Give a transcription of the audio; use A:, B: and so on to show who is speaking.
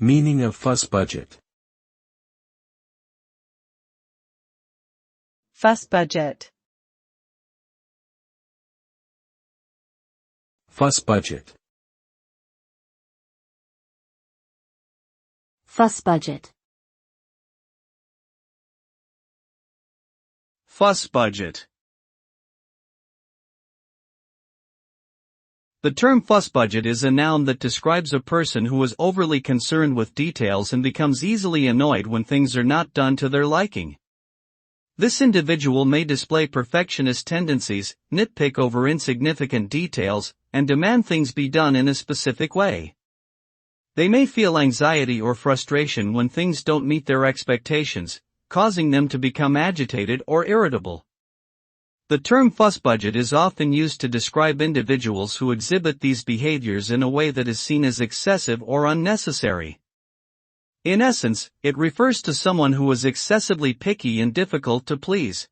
A: Meaning of fuss budget.
B: Fuss budget.
A: Fuss budget.
C: Fuss budget.
D: Fuss budget. The term fuss budget is a noun that describes a person who is overly concerned with details and becomes easily annoyed when things are not done to their liking. This individual may display perfectionist tendencies, nitpick over insignificant details, and demand things be done in a specific way. They may feel anxiety or frustration when things don't meet their expectations, causing them to become agitated or irritable. The term fuss budget is often used to describe individuals who exhibit these behaviors in a way that is seen as excessive or unnecessary. In essence, it refers to someone who is excessively picky and difficult to please.